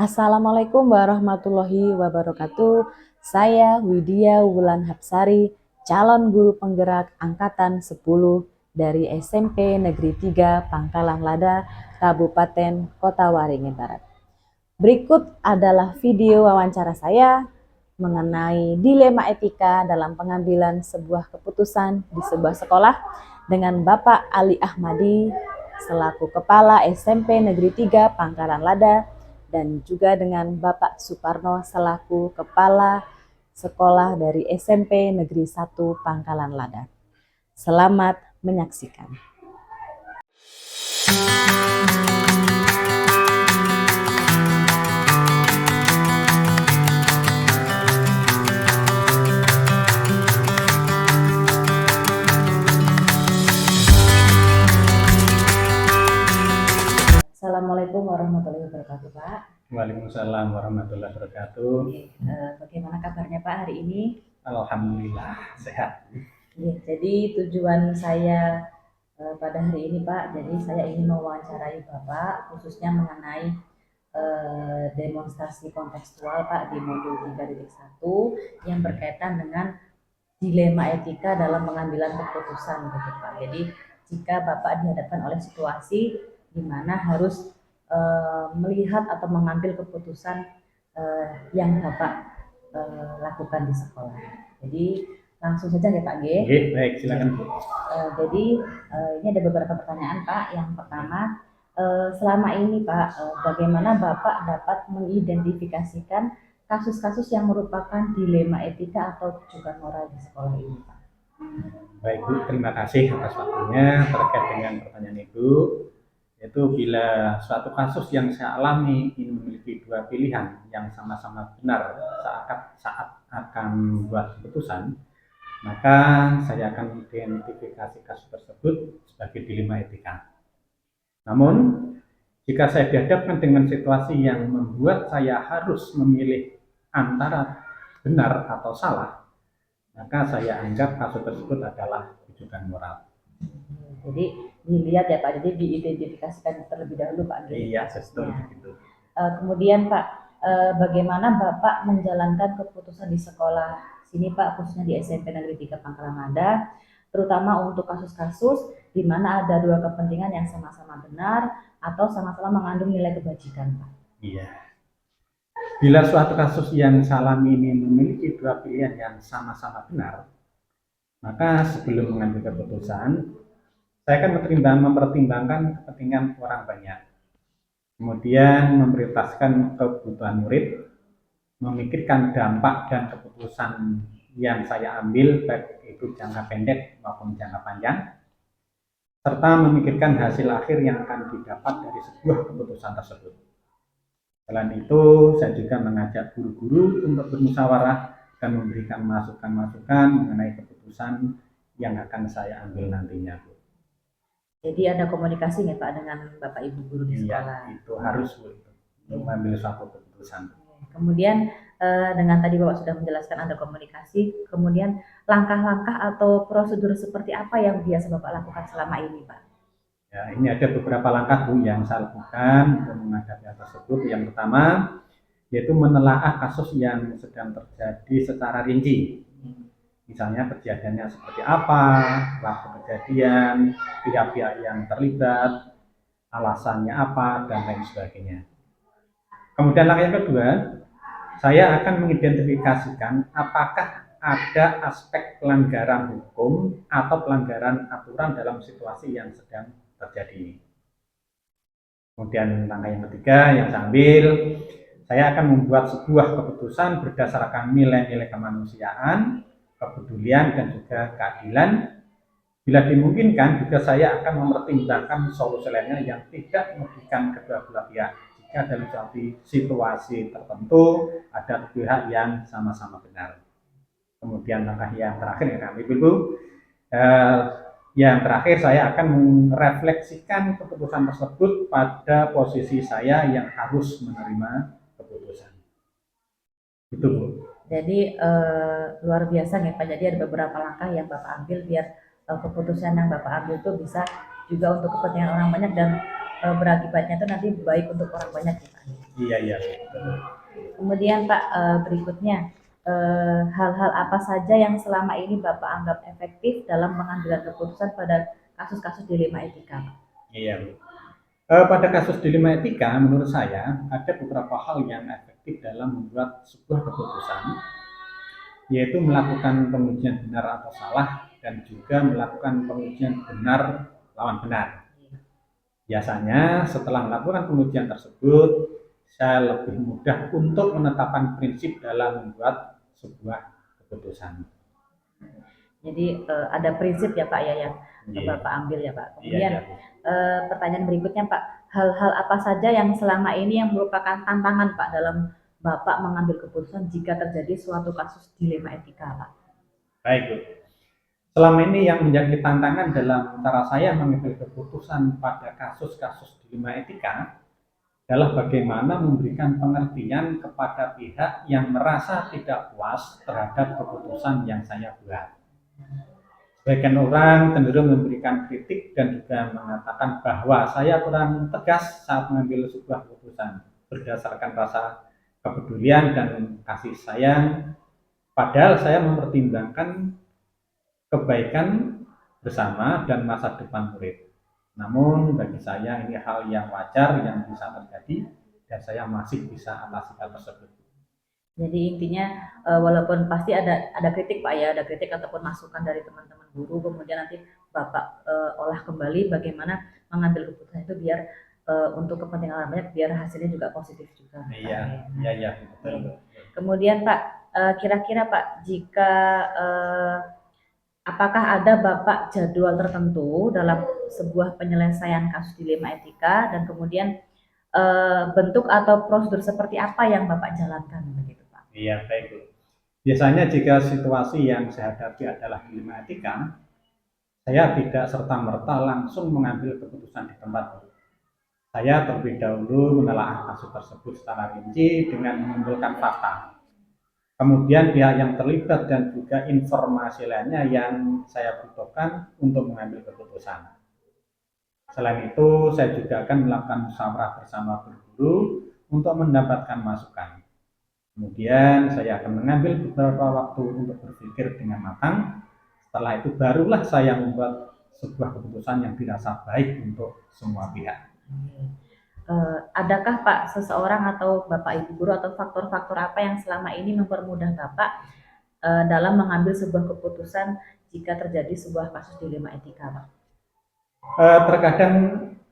Assalamualaikum warahmatullahi wabarakatuh. Saya Widya Wulan Hapsari, calon guru penggerak angkatan 10 dari SMP Negeri 3 Pangkalan Lada, Kabupaten Kota Waringin Barat. Berikut adalah video wawancara saya mengenai dilema etika dalam pengambilan sebuah keputusan di sebuah sekolah dengan Bapak Ali Ahmadi selaku Kepala SMP Negeri 3 Pangkalan Lada dan juga dengan Bapak Suparno selaku Kepala Sekolah dari SMP Negeri 1 Pangkalan Lada. Selamat menyaksikan. Assalamualaikum warahmatullahi wabarakatuh, Pak. Waalaikumsalam warahmatullahi wabarakatuh. Bagaimana kabarnya Pak hari ini? Alhamdulillah sehat. Jadi tujuan saya pada hari ini Pak, jadi saya ingin mewawancarai Bapak khususnya mengenai demonstrasi kontekstual Pak di modul 3.1 yang berkaitan dengan dilema etika dalam pengambilan keputusan gitu Pak. Jadi jika Bapak dihadapkan oleh situasi di mana harus melihat atau mengambil keputusan yang Bapak lakukan di sekolah. Jadi langsung saja ya Pak G. Baik, silakan. Jadi ini ada beberapa pertanyaan Pak. Yang pertama, selama ini Pak, bagaimana Bapak dapat mengidentifikasikan kasus-kasus yang merupakan dilema etika atau juga moral di sekolah ini Pak? Baik Bu, terima kasih atas waktunya terkait dengan pertanyaan itu. Yaitu bila suatu kasus yang saya alami ini memiliki dua pilihan yang sama-sama benar saat akan membuat keputusan, maka saya akan mengidentifikasi kasus tersebut sebagai dilema etika. Namun, jika saya dihadapkan dengan situasi yang membuat saya harus memilih antara benar atau salah, maka saya anggap kasus tersebut adalah rujukan moral. Jadi dilihat ya Pak, jadi diidentifikasikan terlebih dahulu Pak. Iya, sesuai begitu. Kemudian Pak, bagaimana Bapak menjalankan keputusan di sekolah sini Pak, khususnya di SMP Negeri 3 Pangkalan Lada, terutama untuk kasus-kasus di mana ada dua kepentingan yang sama-sama benar atau sama-sama mengandung nilai kebajikan Pak? Iya. Bila suatu kasus yang saya alami ini memiliki dua pilihan yang sama-sama benar, maka sebelum mengambil keputusan, saya akan mempertimbangkan kepentingan orang banyak. Kemudian memprioritaskan kebutuhan murid, memikirkan dampak dan keputusan yang saya ambil baik itu jangka pendek maupun jangka panjang, serta memikirkan hasil akhir yang akan didapat dari sebuah keputusan tersebut. Selain itu, saya juga mengajak guru-guru untuk bermusyawarah dan memberikan masukan-masukan mengenai keputusan yang akan saya ambil nantinya. Jadi ada komunikasi nggak Pak dengan Bapak Ibu guru di sekolah? Iya, itu harus untuk mengambil suatu keputusan. Kemudian dengan tadi Bapak sudah menjelaskan ada komunikasi, kemudian langkah-langkah atau prosedur seperti apa yang biasa Bapak lakukan selama ini Pak? Ya, ini ada beberapa langkah Bu yang saya lakukan untuk menghadapi hal tersebut. Yang pertama, yaitu menelaah kasus yang sedang terjadi secara rinci. Misalnya kejadiannya seperti apa, waktu kejadian, pihak-pihak yang terlibat, alasannya apa, dan lain sebagainya. Kemudian langkah yang kedua, saya akan mengidentifikasikan apakah ada aspek pelanggaran hukum atau pelanggaran aturan dalam situasi yang sedang terjadi. Kemudian langkah yang ketiga yang saya ambil, saya akan membuat sebuah keputusan berdasarkan nilai-nilai kemanusiaan, kepedulian, dan juga keadilan. Bila dimungkinkan, juga saya akan mempertimbangkan solusi lainnya yang tidak merugikan kedua belah pihak. Jika dalam suatu situasi tertentu ada pihak yang sama-sama benar. Kemudian langkah yang terakhir yang kami pilih, yang terakhir saya akan merefleksikan keputusan tersebut pada posisi saya yang harus menerima keputusan. Itu Bu. Jadi luar biasa nih Pak. Jadi ada beberapa langkah yang Bapak ambil biar keputusan yang Bapak ambil itu bisa juga untuk kepentingan orang banyak dan berakibatnya itu nanti baik untuk orang banyak ya Pak. Iya, iya. Kemudian Pak, berikutnya hal-hal apa saja yang selama ini Bapak anggap efektif dalam pengambilan keputusan pada kasus-kasus dilema etika, Pak? Iya, Bu. Pada kasus dilema etika, menurut saya ada beberapa hal yang efektif dalam membuat sebuah keputusan, yaitu melakukan pengujian benar atau salah dan juga melakukan pengujian benar lawan benar. Biasanya setelah melakukan pengujian tersebut, saya lebih mudah untuk menetapkan prinsip dalam membuat sebuah keputusan. Jadi ada prinsip ya Pak ya yang Iya, Bapak ambil ya Pak. iya, Kemudian iya. pertanyaan berikutnya Pak, hal-hal apa saja yang selama ini yang merupakan tantangan Pak dalam Bapak mengambil keputusan jika terjadi suatu kasus dilema etika Pak? Baik, Bu. Selama ini yang menjadi tantangan dalam cara saya mengambil keputusan pada kasus-kasus dilema etika adalah bagaimana memberikan pengertian kepada pihak yang merasa tidak puas terhadap keputusan yang saya buat. Sebagian orang cenderung memberikan kritik dan juga mengatakan bahwa saya kurang tegas saat mengambil sebuah keputusan berdasarkan rasa kepedulian dan kasih sayang, padahal saya mempertimbangkan kebaikan bersama dan masa depan murid. Namun bagi saya ini hal yang wajar yang bisa terjadi dan saya masih bisa atasi hal tersebut. Jadi intinya walaupun pasti ada kritik Pak ya, ada kritik ataupun masukan dari teman-teman guru, kemudian nanti Bapak olah kembali bagaimana mengambil keputusan itu biar untuk kepentingan orang banyak, biar hasilnya juga positif juga. Iya, iya, iya, betul. Kemudian Pak, kira-kira Pak, jika apakah ada Bapak jadwal tertentu dalam sebuah penyelesaian kasus dilema etika dan kemudian bentuk atau prosedur seperti apa yang Bapak jalankan begitu Pak? Iya, baik. Biasanya jika situasi yang saya hadapi adalah dilema etika, saya tidak serta-merta langsung mengambil keputusan di tempat. Saya terlebih dahulu menelaah kasus tersebut secara rinci dengan mengumpulkan fakta. Kemudian pihak yang terlibat dan juga informasi lainnya yang saya butuhkan untuk mengambil keputusan. Selain itu, saya juga akan melakukan musyawarah bersama guru untuk mendapatkan masukan. Kemudian saya akan mengambil beberapa waktu untuk berpikir dengan matang. Setelah itu barulah saya membuat sebuah keputusan yang dirasa baik untuk semua pihak. Adakah Pak seseorang atau Bapak Ibu guru atau faktor-faktor apa yang selama ini mempermudah Bapak dalam mengambil sebuah keputusan jika terjadi sebuah kasus dilema etika Pak? Terkadang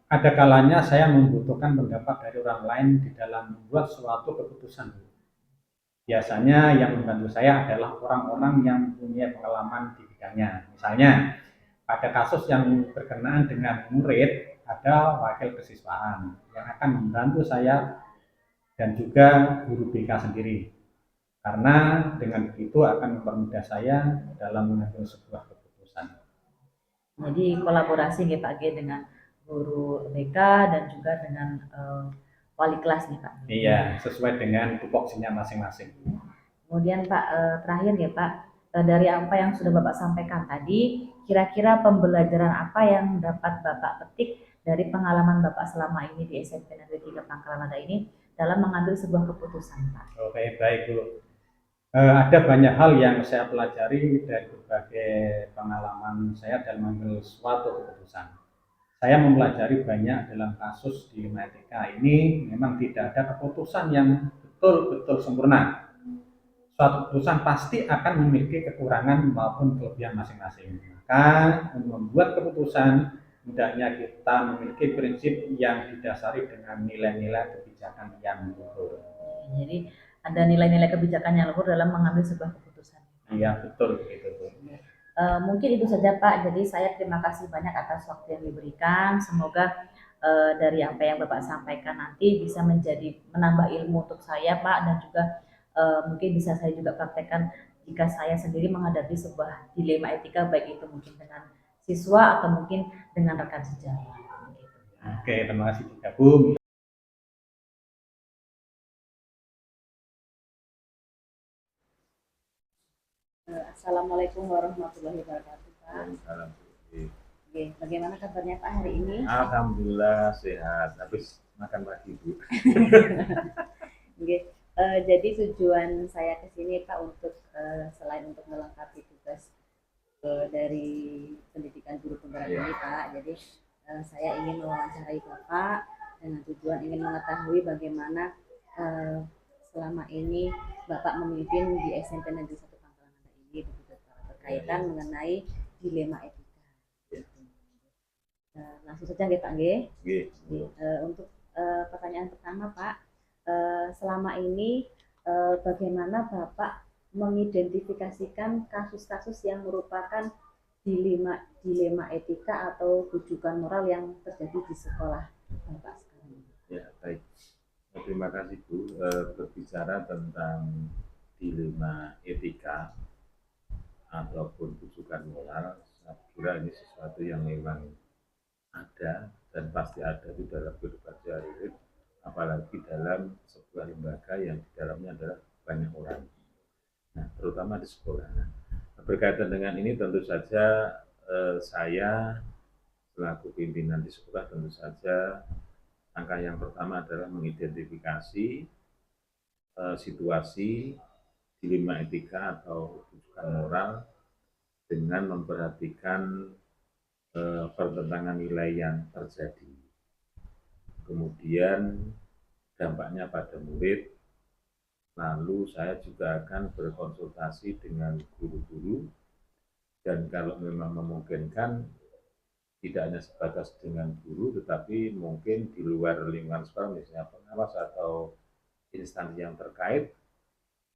ada kalanya saya membutuhkan pendapat dari orang lain di dalam membuat suatu keputusan. Biasanya yang membantu saya adalah orang-orang yang mempunyai pengalaman di bidangnya. Misalnya, pada kasus yang berkenaan dengan murid, ada wakil kesiswaan yang akan membantu saya dan juga guru BK sendiri. Karena dengan begitu akan mempermudah saya dalam mengambil sebuah keputusan. Jadi kolaborasi nih Pak G dengan guru BK dan juga dengan wali kelas nih Pak. Iya, sesuai dengan tupoksinya masing-masing. Kemudian Pak, terakhir ya Pak, dari apa yang sudah Bapak sampaikan tadi, kira-kira pembelajaran apa yang dapat Bapak petik dari pengalaman Bapak selama ini di SMP Negeri 3 Pangkalan Lada ini dalam mengambil sebuah keputusan Pak? Oke, baik Bu. Ada banyak hal yang saya pelajari dari berbagai pengalaman saya dalam mengambil suatu keputusan. Saya mempelajari banyak dalam kasus dilema etika ini, memang tidak ada keputusan yang betul-betul sempurna. Suatu keputusan pasti akan memiliki kekurangan maupun kelebihan masing-masing. Maka untuk membuat keputusan, hendaknya kita memiliki prinsip yang didasari dengan nilai-nilai kebijakan yang luhur. Jadi ada nilai-nilai kebijakan yang luhur dalam mengambil sebuah keputusan. Iya, betul begitu. Mungkin itu saja Pak. Jadi saya terima kasih banyak atas waktu yang diberikan. Semoga dari apa yang Bapak sampaikan nanti bisa menjadi menambah ilmu untuk saya Pak, dan juga mungkin bisa saya juga praktekkan jika saya sendiri menghadapi sebuah dilema etika, baik itu mungkin dengan siswa atau mungkin dengan rekan sejawat. Oke, terima kasih juga Bu. Assalamualaikum warahmatullahi wabarakatuh Pak. Oke, bagaimana kabarnya Pak hari ini? Alhamdulillah sehat. Habis makan pagi Bu. Oke. Jadi tujuan saya ke sini Pak untuk selain untuk melengkapi tugas dari pendidikan guru penggerak ini Pak. Jadi saya ingin mewawancarai Bapak dengan tujuan ingin mengetahui bagaimana selama ini Bapak memimpin di SMP Negeri 1 Pangkalan Anda ini begitu Pak, berkaitan mengenai dilema etika. Langsung saja nggih Pak nggih. Untuk pertanyaan pertama Pak, selama ini bagaimana Bapak mengidentifikasikan kasus-kasus yang merupakan dilema etika atau rujukan moral yang terjadi di sekolah Bapak sekarang? Ya, baik. Terima kasih Bu. Berbicara tentang dilema etika ataupun rujukan moral, saya kira ini sesuatu yang memang ada dan pasti ada di dalam kehidupan sehari-hari, apalagi dalam sebuah lembaga yang di dalamnya adalah banyak orang. Nah, terutama di sekolah. Nah, berkaitan dengan ini tentu saja saya selaku pimpinan di sekolah tentu saja langkah yang pertama adalah mengidentifikasi situasi dilema etika atau rujukan moral dengan memperhatikan pertentangan nilai yang terjadi. Kemudian dampaknya pada murid. Lalu saya juga akan berkonsultasi dengan guru-guru dan kalau memang memungkinkan tidak hanya sebatas dengan guru tetapi mungkin di luar lingkungan sekolah misalnya pengawas atau instansi yang terkait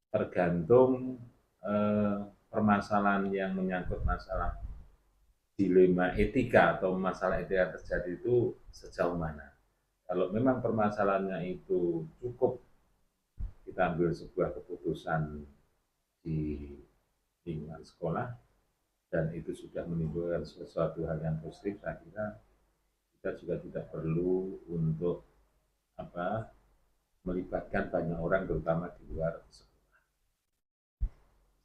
tergantung permasalahan yang menyangkut masalah dilema etika atau masalah etika terjadi itu sejauh mana. Kalau memang permasalahannya itu cukup kita ambil sebuah keputusan di lingkungan sekolah dan itu sudah menimbulkan sesuatu hal yang positif, saya kira kita juga tidak perlu untuk melibatkan banyak orang terutama di luar sekolah.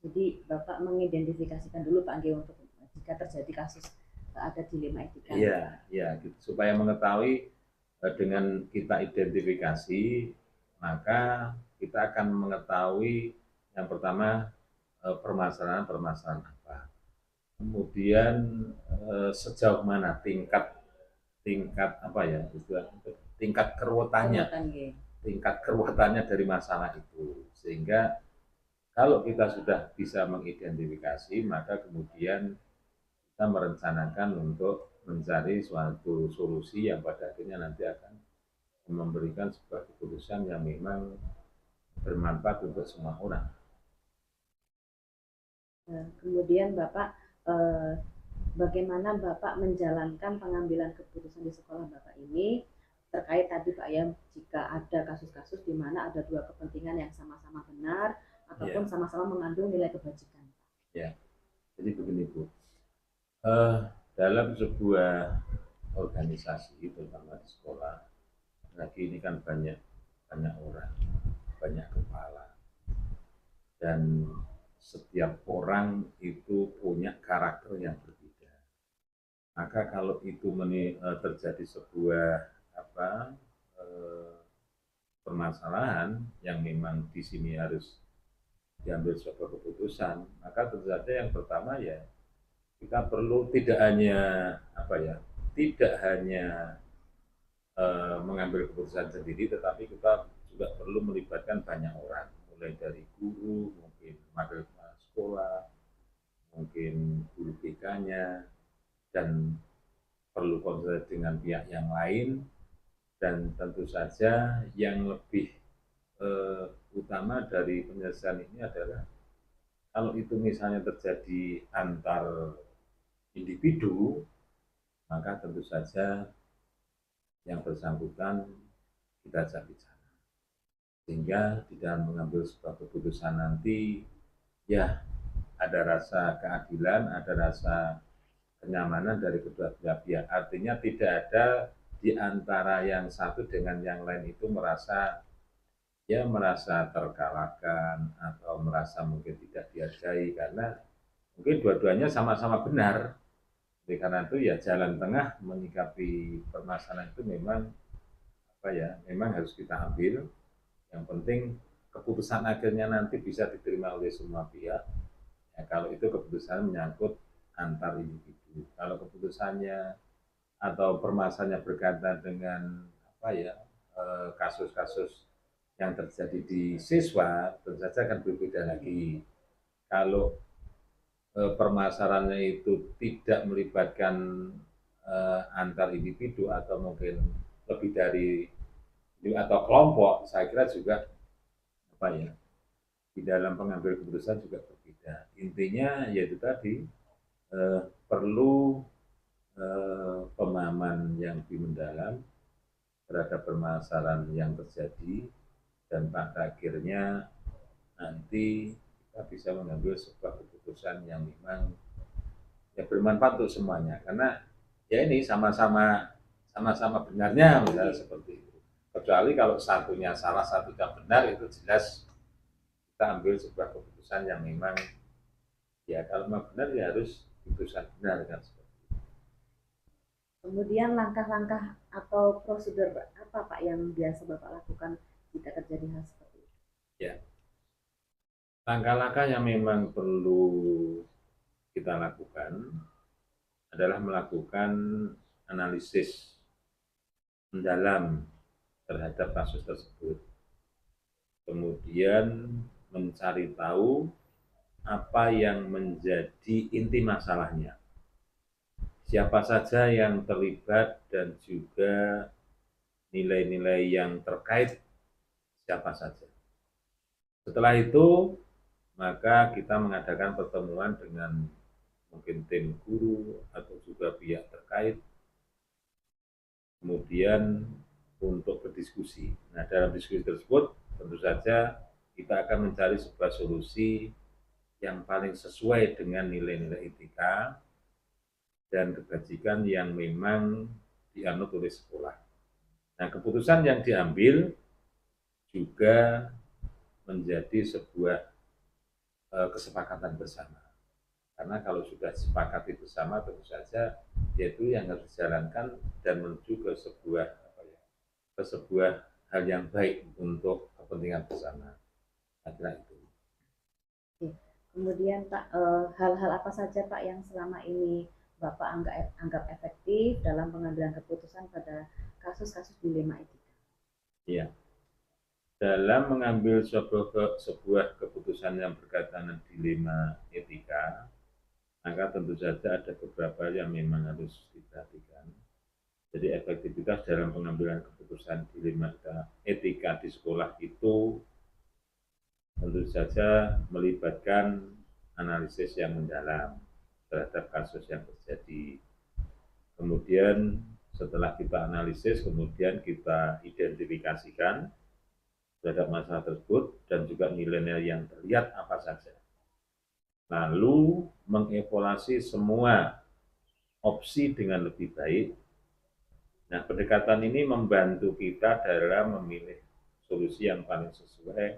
Jadi Bapak mengidentifikasikan dulu Pak Anggi untuk jika terjadi kasus ada dilema etika. Iya, gitu. Supaya mengetahui dengan kita identifikasi, maka kita akan mengetahui yang pertama permasalahan-permasalahan apa. Kemudian sejauh mana tingkat keruwetannya dari masalah itu. Sehingga kalau kita sudah bisa mengidentifikasi, maka kemudian kita merencanakan untuk mencari suatu solusi yang pada akhirnya nanti akan memberikan sebuah keputusan yang memang bermanfaat untuk semua orang. Kemudian Bapak, bagaimana Bapak menjalankan pengambilan keputusan di sekolah Bapak ini terkait tadi Pak ya, jika ada kasus-kasus di mana ada dua kepentingan yang sama-sama benar ataupun sama-sama mengandung nilai kebajikan. Ya, jadi begini Bu. Dalam sebuah organisasi terutama di sekolah, lagi ini kan banyak orang, banyak kepala, dan setiap orang itu punya karakter yang berbeda. Maka kalau itu terjadi sebuah permasalahan yang memang di sini harus diambil sebuah keputusan, maka tentu saja yang pertama ya kita perlu tidak hanya mengambil keputusan sendiri, tetapi kita juga perlu melibatkan banyak orang, mulai dari guru, mungkin wakil kepala sekolah, mungkin guru BK-nya, dan perlu konsultasi dengan pihak yang lain, dan tentu saja yang lebih utama dari penyelesaian ini adalah kalau itu misalnya terjadi antar individu, maka tentu saja yang bersangkutan kita ajak bicara. Sehingga di dalam mengambil sebuah keputusan nanti, ya ada rasa keadilan, ada rasa kenyamanan dari kedua belah pihak. Artinya tidak ada di antara yang satu dengan yang lain itu merasa terkalahkan atau merasa mungkin tidak dihargai, karena mungkin dua-duanya sama-sama benar. Karena itu ya jalan tengah menyikapi permasalahan itu memang memang harus kita ambil. Yang penting keputusan akhirnya nanti bisa diterima oleh semua pihak. Ya, kalau itu keputusan menyangkut antar individu. Kalau keputusannya atau permasalahannya berkaitan dengan kasus-kasus yang terjadi di siswa, tentu saja akan berbeda lagi. Kalau permasalahannya itu tidak melibatkan antar individu atau mungkin lebih dari atau kelompok, saya kira juga di dalam pengambil keputusan juga berbeda. Intinya yaitu tadi perlu pemahaman yang lebih mendalam terhadap permasalahan yang terjadi, dan pada akhirnya nanti kita bisa mengambil sebuah keputusan yang memang ya bermanfaat untuk semuanya, karena ya ini sama-sama benarnya misalnya seperti itu. Kecuali kalau satunya salah, satunya benar, itu jelas kita ambil sebuah keputusan yang memang ya kalau memang benar ya harus keputusan benar kan. Kemudian langkah-langkah atau prosedur apa Pak yang biasa Bapak lakukan jika terjadi hal seperti itu? Ya, langkah-langkah yang memang perlu kita lakukan adalah melakukan analisis mendalam terhadap kasus tersebut. Kemudian mencari tahu apa yang menjadi inti masalahnya. Siapa saja yang terlibat dan juga nilai-nilai yang terkait siapa saja. Setelah itu, maka kita mengadakan pertemuan dengan mungkin tim guru atau juga pihak terkait, kemudian untuk berdiskusi. Nah, dalam diskusi tersebut tentu saja kita akan mencari sebuah solusi yang paling sesuai dengan nilai-nilai etika dan kebajikan yang memang dianut oleh sekolah. Nah, keputusan yang diambil juga menjadi sebuah kesepakatan bersama. Karena kalau sudah disepakati bersama, tentu saja yaitu yang harus dijalankan dan menuju ke sebuah hal yang baik untuk kepentingan bersama. Adalah itu. Kemudian Pak, hal-hal apa saja Pak yang selama ini Bapak anggap efektif dalam pengambilan keputusan pada kasus-kasus dilema etika? Iya. Dalam mengambil sebuah keputusan yang berkaitan dengan dilema etika, maka tentu saja ada beberapa yang memang harus diperhatikan. Jadi efektivitas dalam pengambilan keputusan dilema etika di sekolah itu tentu saja melibatkan analisis yang mendalam terhadap kasus yang terjadi. Kemudian setelah kita analisis, kemudian kita identifikasikan terhadap masalah tersebut dan juga nilai-nilai yang terlihat apa saja. Lalu mengevaluasi semua opsi dengan lebih baik. Nah, pendekatan ini membantu kita dalam memilih solusi yang paling sesuai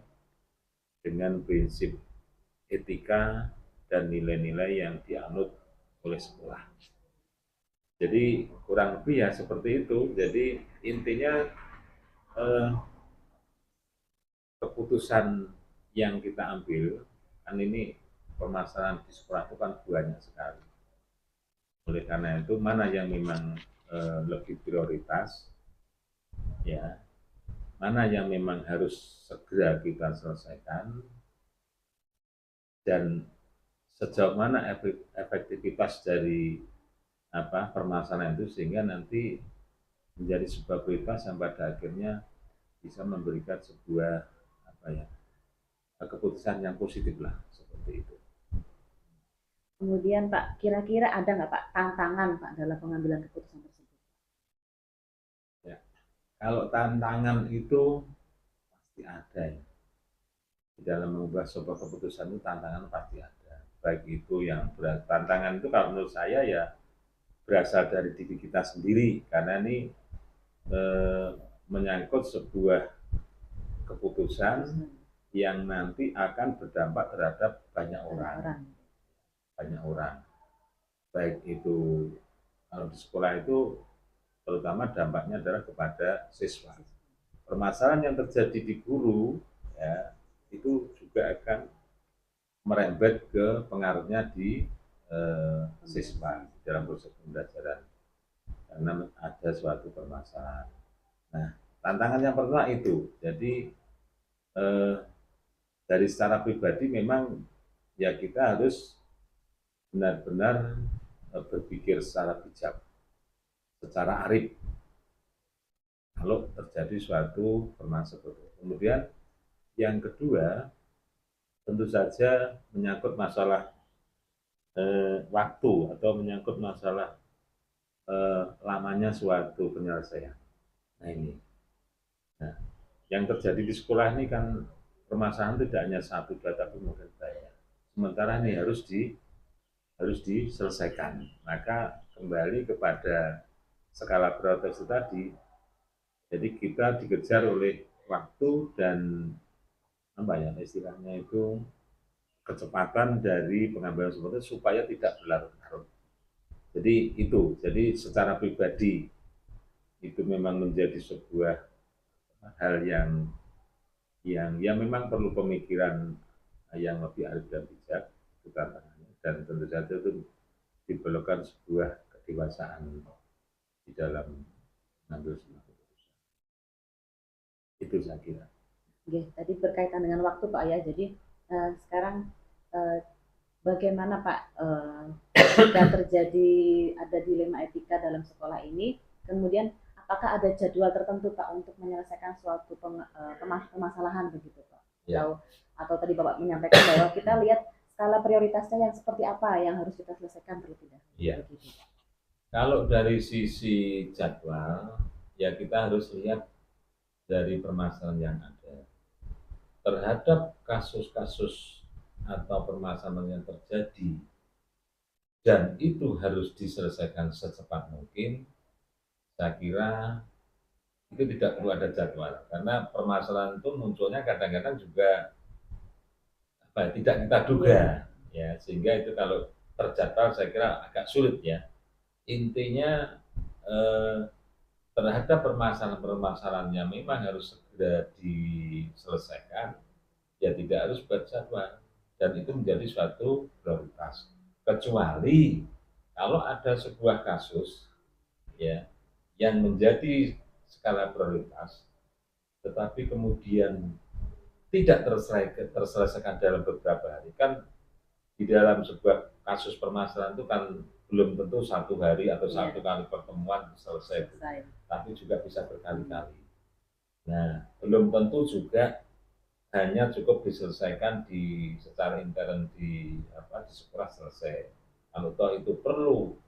dengan prinsip etika dan nilai-nilai yang dianut oleh sekolah. Jadi kurang lebih ya seperti itu. Jadi intinya keputusan yang kita ambil, kan ini permasalahan di sekolah itu kan banyak sekali. Oleh karena itu mana yang memang lebih prioritas, ya, mana yang memang harus segera kita selesaikan, dan sejauh mana efektivitas dari permasalahan itu sehingga nanti menjadi sebuah prioritas yang pada akhirnya bisa memberikan sebuah keputusan yang positif lah seperti itu. Kemudian Pak, kira-kira ada nggak Pak tantangan Pak dalam pengambilan keputusan tersebut? Ya, kalau tantangan itu pasti ada ya. Di dalam mengubah sebuah keputusan itu tantangan pasti ada. Baik itu yang berat. Tantangan itu kalau menurut saya ya berasal dari diri kita sendiri, karena ini menyangkut sebuah keputusan yang nanti akan berdampak terhadap banyak orang. Baik itu kalau di sekolah itu terutama dampaknya adalah kepada siswa. permasalahan yang terjadi di guru ya itu juga akan merembet ke pengaruhnya di siswa dalam proses pembelajaran karena ada suatu permasalahan. Nah, tantangan yang pertama itu. Jadi dari secara pribadi memang ya kita harus benar-benar berpikir secara bijak, secara arif kalau terjadi suatu permasalahan seperti itu. Kemudian yang kedua tentu saja menyangkut masalah waktu atau menyangkut masalah lamanya suatu penyelesaian. Nah ini, nah, yang terjadi di sekolah ini kan permasalahan tidak hanya satu dua tapi mungkin banyak. Sementara ini harus diselesaikan. Maka kembali kepada skala prioritas itu tadi. Jadi kita dikejar oleh waktu dan apa ya istilahnya itu kecepatan dari pengambilan seperti supaya tidak berlarut-larut. Jadi itu, jadi secara pribadi itu memang menjadi sebuah hal yang memang perlu pemikiran yang lebih arif dan bijak itu tantangannya dan tentu saja itu diperlukan sebuah kedewasaan di dalam mengambil sebuah keputusan. Itu saya kira. Oke, tadi berkaitan dengan waktu Pak ya. Jadi sekarang bagaimana Pak jika terjadi ada dilema etika dalam sekolah ini, kemudian apakah ada jadwal tertentu Pak untuk menyelesaikan suatu permasalahan begitu Pak? Ya. Atau tadi Bapak menyampaikan bahwa kita lihat skala prioritasnya yang seperti apa yang harus kita selesaikan terlebih dahulu. Iya. Begitu, Pak. Kalau dari sisi jadwal, ya kita harus lihat dari permasalahan yang ada. Terhadap kasus-kasus atau permasalahan yang terjadi dan itu harus diselesaikan secepat mungkin, saya kira itu tidak perlu ada jadwal karena permasalahan itu munculnya kadang-kadang juga tidak kita duga ya sehingga itu kalau terjadwal saya kira agak sulit ya. Intinya terhadap permasalahan-permasalahan yang memang harus segera diselesaikan ya tidak harus buat jadwal dan itu menjadi suatu prioritas kecuali kalau ada sebuah kasus ya yang menjadi skala prioritas tetapi kemudian tidak terselesaikan dalam beberapa hari kan di dalam sebuah kasus permasalahan itu kan belum tentu satu hari atau satu kali pertemuan selesai. Tapi juga bisa berkali-kali. Nah, belum tentu juga hanya cukup diselesaikan secara intern di sekolah selesai. Kalau toh itu perlu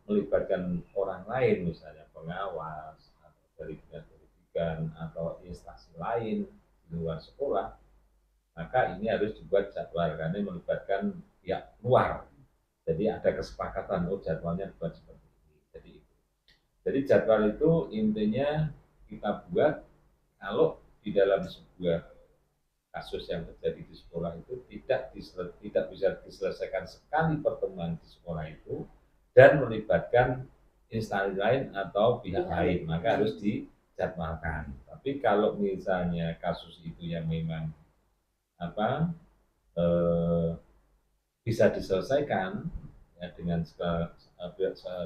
melibatkan orang lain, misalnya pengawas atau dari dinas pendidikan atau instansi lain di luar sekolah, maka ini harus dibuat jadwal karena melibatkan pihak luar. Jadi ada kesepakatan jadwalnya dibuat seperti ini. Jadi jadwal itu intinya kita buat kalau di dalam sebuah kasus yang terjadi di sekolah itu tidak bisa diselesaikan sekali pertemuan di sekolah itu dan melibatkan instansi lain atau pihak lain, maka harus dijadwalkan. Tapi kalau misalnya kasus itu yang memang bisa diselesaikan ya, dengan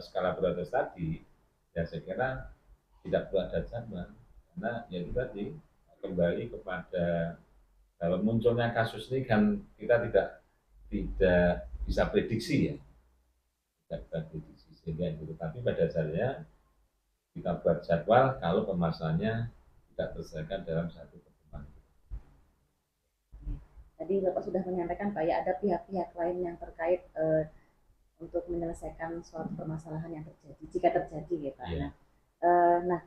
skala prioritas tadi, ya saya kira tidak perlu ada jadwal karena ya itu tadi kembali kepada kalau munculnya kasus ini kan kita tidak bisa prediksi ya, tidak bisa prediksi sehingga itu. Tapi pada dasarnya kita buat jadwal kalau permasalahannya tidak terselesaikan dalam satu pertemuan. Tadi Bapak sudah menyampaikan Pak ya ada pihak-pihak lain yang terkait untuk menyelesaikan suatu permasalahan yang terjadi jika terjadi ya Pak. Yeah. Nah,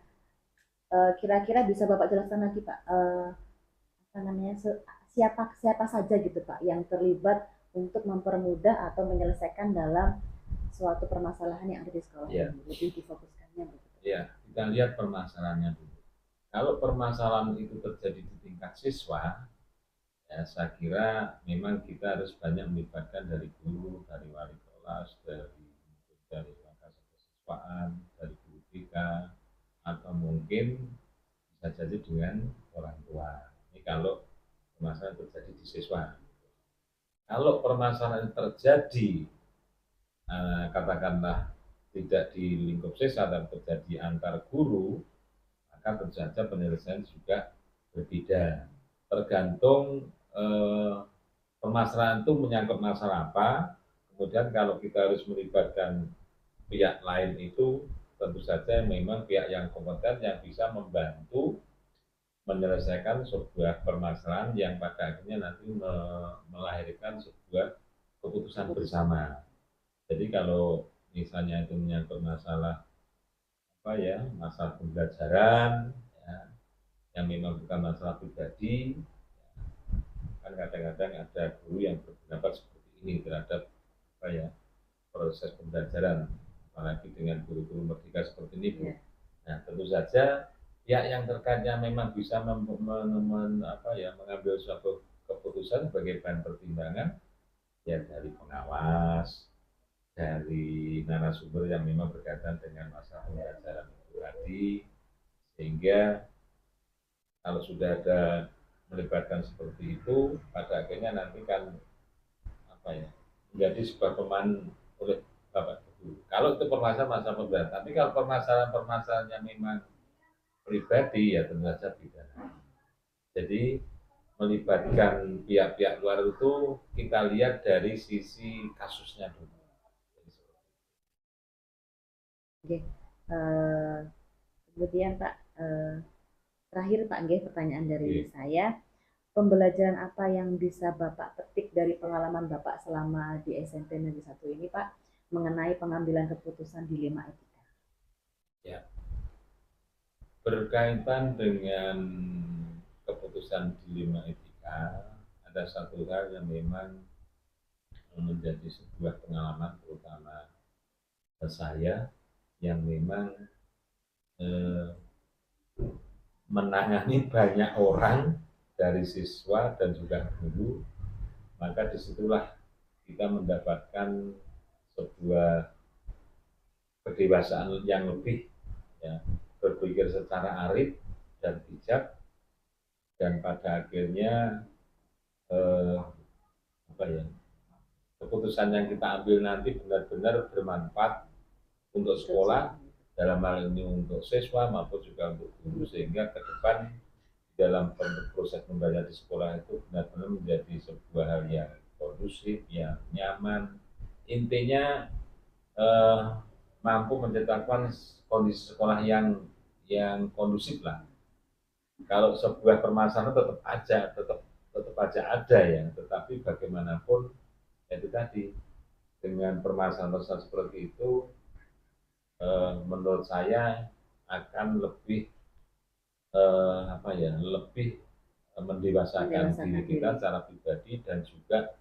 kira-kira bisa Bapak jelaskan lagi Pak siapa saja gitu Pak yang terlibat untuk mempermudah atau menyelesaikan dalam suatu permasalahan yang ada di sekolah ini, lebih difokuskannya begitu. Ya, kita lihat permasalahannya dulu. Kalau permasalahan itu terjadi di tingkat siswa, ya saya kira memang kita harus banyak melibatkan dari guru, dari wali kelas, dari lembaga kesiswaan, dari guru BK, atau mungkin bisa jadi dengan orang tua. Ini kalau permasalahan terjadi di siswa. Kalau permasalahan terjadi katakanlah tidak di lingkup siswa dan terjadi antar guru, maka tentu saja penyelesaian juga berbeda. Tergantung permasalahan itu menyangkut masalah apa. Kemudian kalau kita harus melibatkan pihak lain itu tentu saja memang pihak yang kompeten yang bisa membantu menyelesaikan sebuah permasalahan yang pada akhirnya nanti melahirkan sebuah keputusan bersama. Jadi kalau misalnya itu menyangkut masalah apa ya, masalah pembelajaran ya, yang memang bukan masalah pribadi, kan kadang-kadang ada guru yang berpendapat seperti ini terhadap apa ya, proses pembelajaran, apalagi dengan guru-guru merdeka seperti ini, Bu. Nah, tentu saja pihak yang terkaitnya memang bisa mengambil suatu keputusan sebagai bahan pertimbangan ya dari pengawas, dari narasumber yang memang berkaitan dengan masalah pembelajaran itu tadi, sehingga kalau sudah ada melibatkan seperti itu, pada akhirnya nanti kan apa ya, menjadi sebuah pemahaman oleh Bapak Guru. Kalau itu permasalahan pembelajaran, tapi kalau permasalahan yang memang pribadi ya tentu saja pidana. Jadi melibatkan pihak-pihak luar itu kita lihat dari sisi kasusnya dulu. Oke. Kemudian Pak, terakhir Pak Nggih, pertanyaan dari saya. Pembelajaran apa yang bisa Bapak petik dari pengalaman Bapak selama di SMP Negeri 1 ini Pak, mengenai pengambilan keputusan dilema etika? Ya, berkaitan dengan keputusan dilema etika, ada satu hal yang memang menjadi sebuah pengalaman terutama saya yang memang menangani banyak orang dari siswa dan juga guru, maka disitulah kita mendapatkan sebuah kedewasaan yang lebih ya, berpikir secara arif dan bijak, dan pada akhirnya apa ya, keputusan yang kita ambil nanti benar-benar bermanfaat untuk sekolah, dalam hal ini untuk siswa maupun juga untuk guru, sehingga ke depan dalam proses pembelajaran di sekolah itu benar-benar menjadi sebuah hal yang kondusif, yang nyaman, intinya mampu menciptakan kondisi sekolah yang kondusif lah. Kalau sebuah permasalahan tetap aja ada ya, tetapi bagaimanapun itu tadi dengan permasalahan seperti itu menurut saya akan lebih lebih mendewasakan diri kita secara pribadi dan juga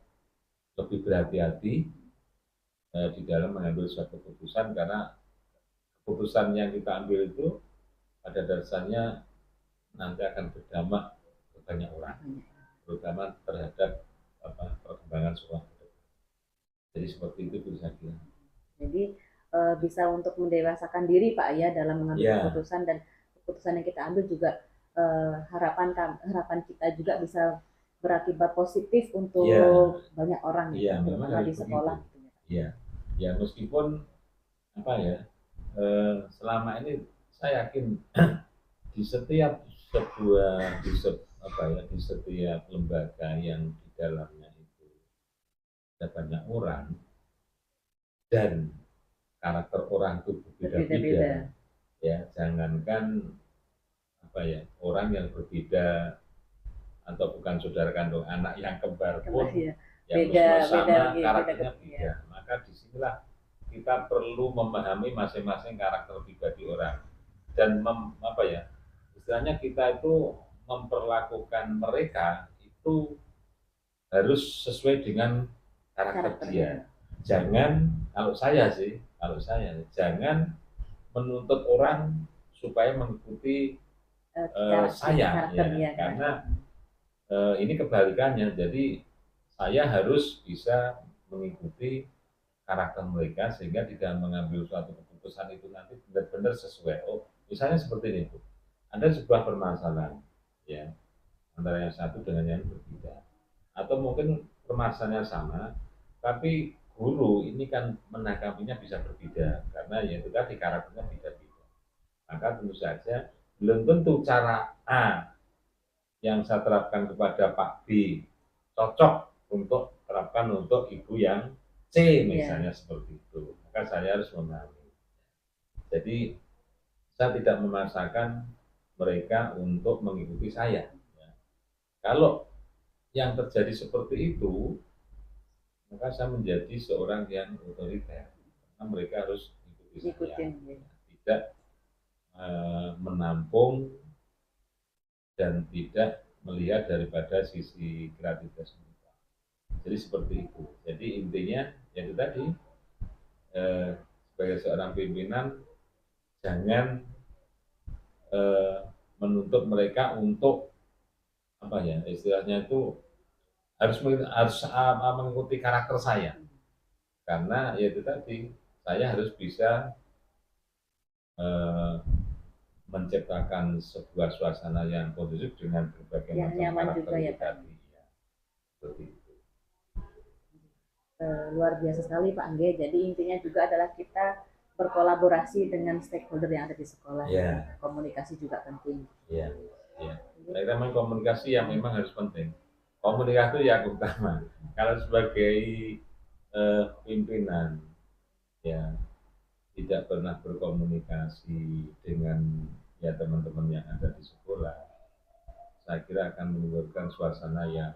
lebih berhati-hati di dalam mengambil suatu keputusan, karena keputusan yang kita ambil itu pada dasarnya nanti akan berdampak ke banyak orang, terutama terhadap perkembangan sekolah. Jadi seperti itu bisa kira. Jadi bisa untuk mendewasakan diri Pak ya dalam mengambil keputusan, dan keputusan yang kita ambil juga harapan kita juga bisa berakibat positif untuk banyak orang terutama di sekolah. Ya meskipun apa ya, selama ini saya yakin di setiap lembaga yang di dalamnya itu ada banyak orang dan karakter orang itu berbeda-beda. Ya, jangankan orang yang berbeda atau bukan saudara kandung, anak yang kembar pun yang sama karakternya beda. Maka disinilah kita perlu memahami masing-masing karakter pribadi orang dan istilahnya kita itu memperlakukan mereka itu harus sesuai dengan karakter dia. Jangan, kalau saya jangan menuntut orang supaya mengikuti saya ya, karena ini kebalikannya. Jadi saya harus bisa mengikuti karakter mereka sehingga di dalam mengambil suatu keputusan itu nanti benar-benar sesuai. Misalnya seperti ini, Bu. ada sebuah permasalahan ya antara yang satu dengan yang berbeda, atau mungkin permasalahannya sama tapi guru ini kan menanggapinya bisa berbeda karena ya itu tadi karakternya beda-beda. Maka tentu saja belum tentu cara A yang saya terapkan kepada Pak B cocok untuk terapkan untuk ibu yang C misalnya seperti itu. Maka saya harus memahami. Jadi saya tidak memaksakan mereka untuk mengikuti saya. Ya. Kalau yang terjadi seperti itu, maka saya menjadi seorang yang otoriter. Karena mereka harus mengikuti saya. Tidak menampung dan tidak melihat daripada sisi kreativitas mereka. Jadi seperti itu. Jadi intinya ya itu tadi, sebagai seorang pimpinan jangan menuntut mereka untuk apa ya istilahnya itu harus mengikuti karakter saya, karena ya itu tadi saya harus bisa menciptakan sebuah suasana yang kondusif dengan berbagai yang macam nyaman karakter juga ya Pak. tadi ya, seperti itu. Luar biasa sekali Pak Angge. Jadi intinya juga adalah kita berkolaborasi dengan stakeholder yang ada di sekolah. Ya. Komunikasi juga penting. Ya, ya. Kita memang komunikasi yang memang harus penting. Komunikasi yang utama. Kalau sebagai pimpinan, ya tidak pernah berkomunikasi dengan ya teman-teman yang ada di sekolah, saya kira akan menimbulkan suasana yang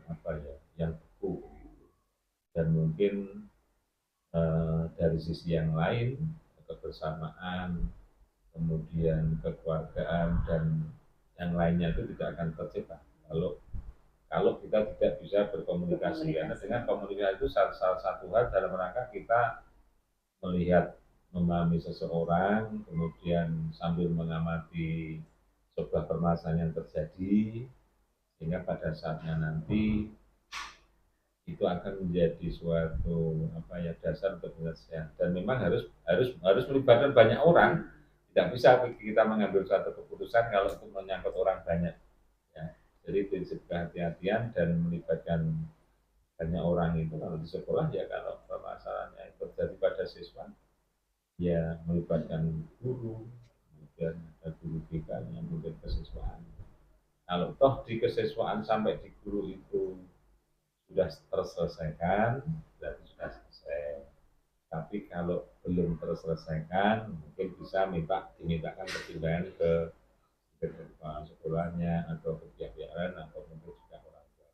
apa ya, yang beku. Dan mungkin dari sisi yang lain, kebersamaan, kemudian kekeluargaan dan yang lainnya itu tidak akan tercipta kalau kita tidak bisa berkomunikasi. Karena dengan komunikasi itu salah satu hal dalam rangka kita melihat, memahami seseorang, kemudian sambil mengamati sebuah permasalahan yang terjadi, sehingga pada saatnya nanti itu akan menjadi suatu apa ya dasar untuk penyelesaian. Dan memang harus melibatkan banyak orang. Tidak bisa kita mengambil suatu keputusan kalau itu menyangkut orang banyak. Ya. Jadi prinsip kehati-hatian dan melibatkan banyak orang itu kalau di sekolah ya, kalau permasalahannya itu terjadi pada siswa ya melibatkan guru, kemudian ada guru BK yang mungkin kesiswaan. Kalau toh di kesiswaan sampai di guru itu sudah terselesaikan, berarti sudah selesai. Tapi kalau belum terselesaikan, mungkin bisa dimintakan pertimbangan ke kepala sekolahnya atau ke pihak-pihak lain atau mungkin juga orang tua.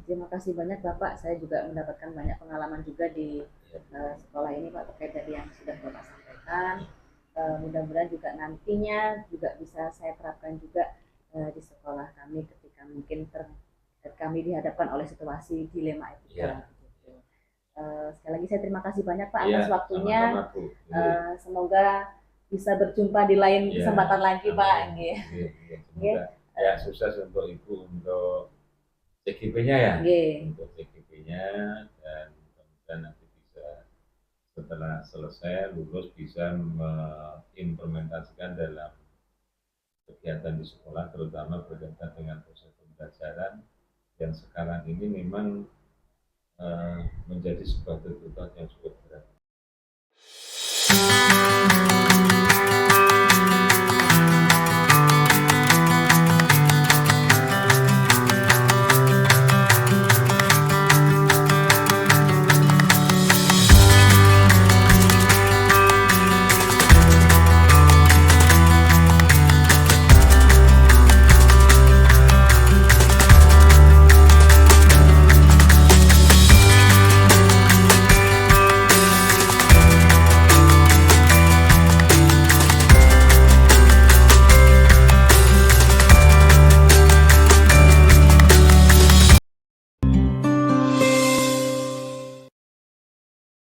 Terima kasih banyak Bapak. Saya juga mendapatkan banyak pengalaman juga di sekolah ini Pak terkait dari yang sudah Bapak sampaikan. Mudah-mudahan juga nantinya juga bisa saya terapkan juga di sekolah kami ketika mungkin kami dihadapkan oleh situasi dilema etika. Sekali lagi saya terima kasih banyak Pak atas waktunya. Sama-sama, semoga bisa berjumpa di lain kesempatan lagi Pak. Ya sukses untuk Ibu untuk CGP-nya ya. Untuk CGP-nya, dan kemudian nanti bisa setelah selesai lulus bisa mengimplementasikan dalam kegiatan di sekolah, terutama berkaitan dengan proses pembelajaran yang sekarang ini memang menjadi sebuah tuntutan yang cukup berat.